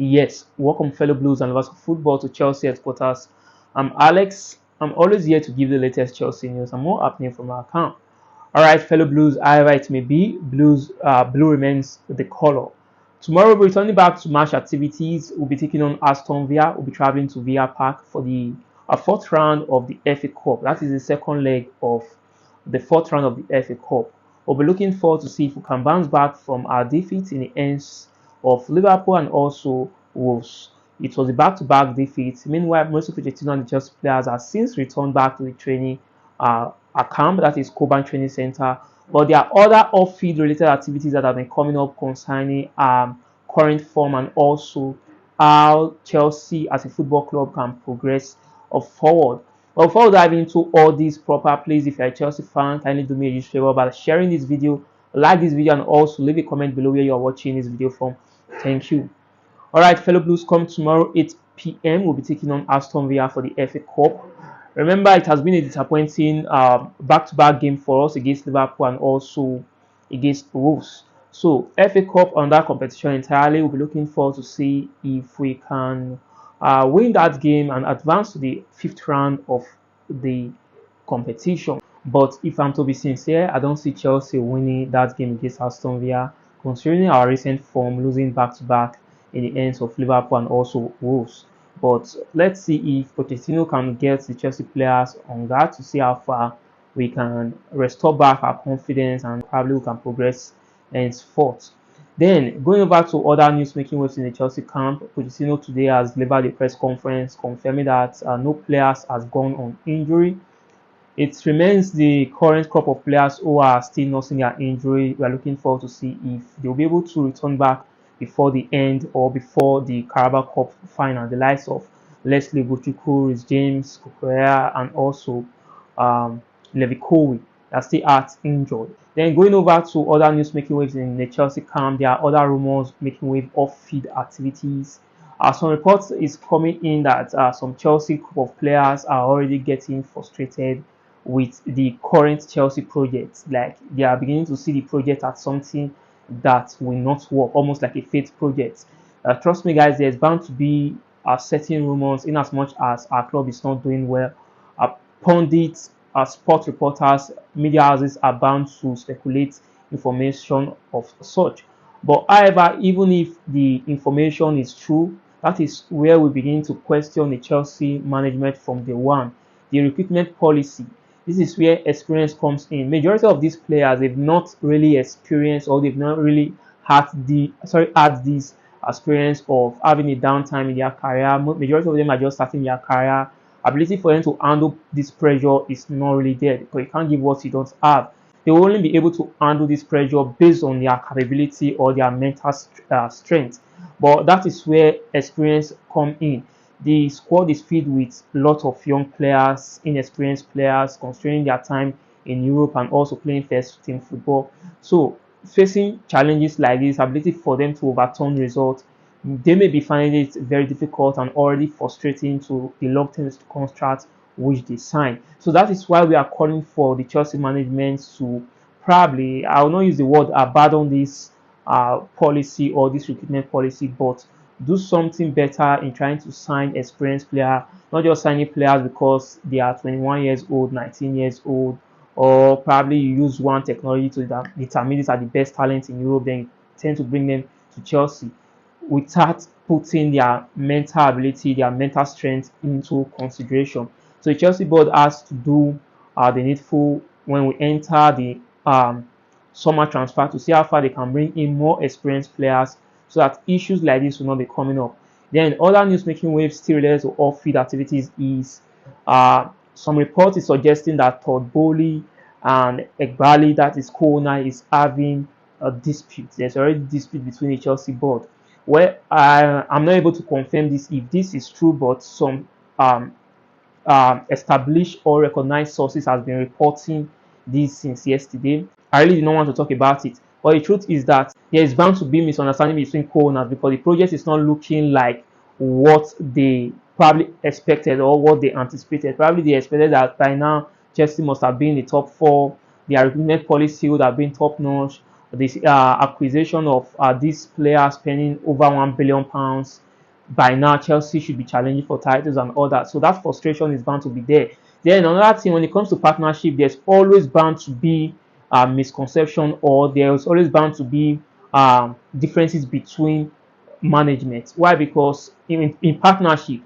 Yes, welcome fellow Blues and lovers of football to Chelsea headquarters. I'm Alex. I'm always here to give the latest Chelsea news and more happening from our camp. Alright, fellow Blues, however it may be, blue remains the color. Tomorrow we'll be returning back to match activities. We'll be taking on Aston Villa. We'll be traveling to Villa Park for the fourth round of the FA Cup. That is the second leg of the fourth round of the FA Cup. We'll be looking forward to see if we can bounce back from our defeat in the hands of Liverpool and also Wolves. It was a back-to-back defeat. Meanwhile, Mauricio Pochettino and the Chelsea players have since returned back to the training camp, that is Coban Training Center. But there are other off-field related activities that have been coming up concerning current form and also how Chelsea as a football club can progress forward. But before we dive into all these proper, please, if you're a Chelsea fan, kindly do me a huge favor by sharing this video, like this video, and also leave a comment below where you're watching this video from. Thank you. Alright, fellow Blues, come tomorrow 8 p.m. We'll be taking on Aston Villa for the FA Cup. Remember, it has been a disappointing back-to-back game for us against Liverpool and also against Wolves. So, FA Cup on that competition entirely, we'll be looking forward to see if we can win that game and advance to the fifth round of the competition. But if I'm to be sincere, I don't see Chelsea winning that game against Aston Villa, considering our recent form, losing back-to-back in the hands of Liverpool and also Wolves. But let's see if Pochettino can get the Chelsea players on guard to see how far we can restore back our confidence and probably we can progress henceforth. Then, going over to other news making waves in the Chelsea camp, Pochettino today has delivered a press conference confirming that no players has gone on injury. It remains the current crop of players who are still nursing their injury. We are looking forward to see if they'll be able to return back before the end or before the Carabao Cup final. The likes of Leslie Buchuku, Rhys James, Kukurea, and also Levi Colwill that still are injured. Then going over to other news making waves in the Chelsea camp, there are other rumors making wave off-field activities. Some reports is coming in that some Chelsea group of players are already getting frustrated with the current Chelsea project. Like they are beginning to see the project as something that will not work, almost like a fate project. Trust me, guys, there's bound to be certain rumors in as much as our club is not doing well. Pundits, sport reporters, media houses are bound to speculate information of such. But however, even if the information is true, that is where we begin to question the Chelsea management from day one. The recruitment policy. This is where experience comes in. Majority of these players, they've not really experienced or they've not really had this experience of having a downtime in their career. Majority of them are just starting their career. Ability for them to handle this pressure is not really there because you can't give what you don't have. They will only be able to handle this pressure based on their capability or their mental strength. But that is where experience come in. The squad is filled with a lot of young players, inexperienced players, considering their time in Europe and also playing first team football. So facing challenges like this, ability for them to overturn results, they may be finding it very difficult and already frustrating to the long-term contract which they sign. So that is why we are calling for the Chelsea management to probably, I will not use the word abandon this policy or this recruitment policy, but do something better in trying to sign experienced players, not just signing players because they are 21 years old, 19 years old, or probably you use one technology to determine these are the best talents in Europe, then you tend to bring them to Chelsea without putting their mental ability, their mental strength into consideration. So the Chelsea board has to do the needful when we enter the summer transfer to see how far they can bring in more experienced players so that issues like this will not be coming up. Then other news making waves still related to off-field activities is some reports is suggesting that Todd Bowley and Egbali, that is co-owner, is having a dispute. There's already a dispute between the Chelsea board. Well, I'm not able to confirm this if this is true, but some established or recognized sources has been reporting this since yesterday. I really do not want to talk about it, but the truth is that there is bound to be misunderstanding between co-owners because the project is not looking like what they probably expected or what they anticipated. Probably they expected that by now Chelsea must have been in the top four. Their recruitment policy would have been top notch. This acquisition of these players spending over £1 billion by now Chelsea should be challenging for titles and all that. So that frustration is bound to be there. Then another thing, when it comes to partnership, there's always bound to be misconception, or there's always bound to be differences between management. Why? Because in partnership,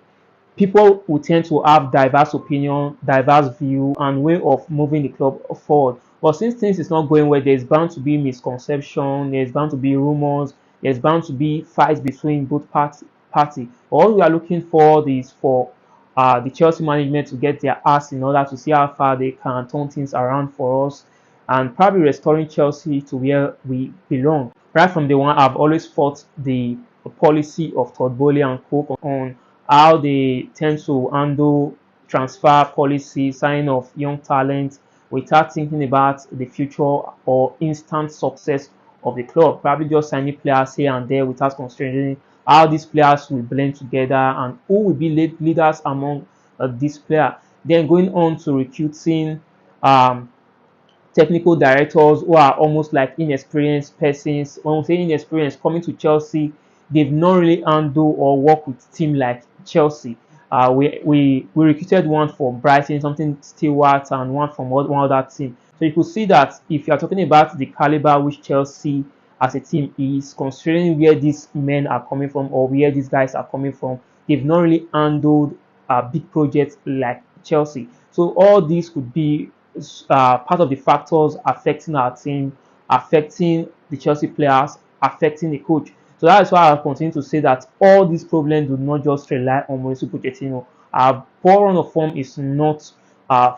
people will tend to have diverse opinion, diverse view, and way of moving the club forward. But since things is not going well, there's bound to be misconception, there's bound to be rumors, there's bound to be fights between both party. All we are looking for is for the Chelsea management to get their ass in order to see how far they can turn things around for us, and probably restoring Chelsea to where we belong. Right from the one, I've always fought the policy of Todd and Co on how they tend to handle transfer policy, signing of young talent without thinking about the future or instant success of the club. Probably just signing players here and there without considering how these players will blend together and who will be leaders among these players. Then going on to recruiting technical directors who are almost like inexperienced persons. When we say inexperienced, coming to Chelsea, they've not really handled or worked with team like Chelsea. We recruited one for Brighton, something Stewart, and one from one other team. So you could see that if you are talking about the caliber which Chelsea as a team is, considering where these men are coming from or where these guys are coming from, they've not really handled big projects like Chelsea. So all these could be part of the factors affecting our team, affecting the Chelsea players, affecting the coach. So that is why I continue to say that all these problems do not just rely on Mauricio Pochettino. Our poor run of form is not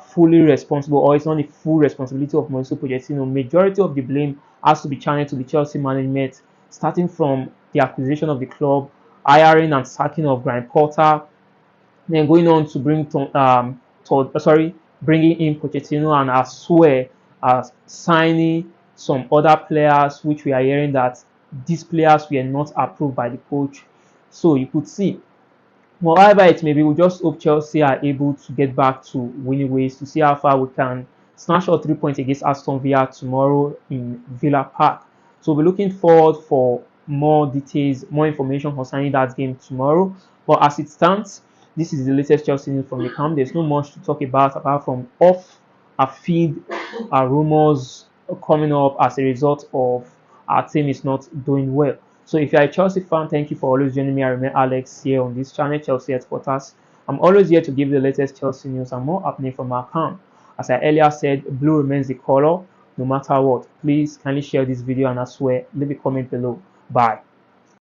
fully responsible, or it's not the full responsibility of Mauricio Pochettino. Majority of the blame has to be channeled to the Chelsea management, starting from the acquisition of the club, hiring and sacking of Graham Potter, then going on to bringing in Pochettino, and I swear, signing some other players, which we are hearing that these players were not approved by the coach. So you could see, however it may be, we just hope Chelsea are able to get back to winning ways to see how far we can snatch out 3 points against Aston Villa tomorrow in Villa Park. So we're looking forward for more details, more information concerning that game tomorrow. But as it stands, this is the latest Chelsea news from the camp. There's not much to talk about apart from off a feed rumors coming up as a result of our team is not doing well. So if you're a Chelsea fan, thank you for always joining me. I remain Alex here on this channel, Chelsea Headquarters. I'm always here to give you the latest Chelsea news and more happening from our camp. As I earlier said, blue remains the color no matter what. Please kindly share this video, and I swear, leave a comment below. Bye.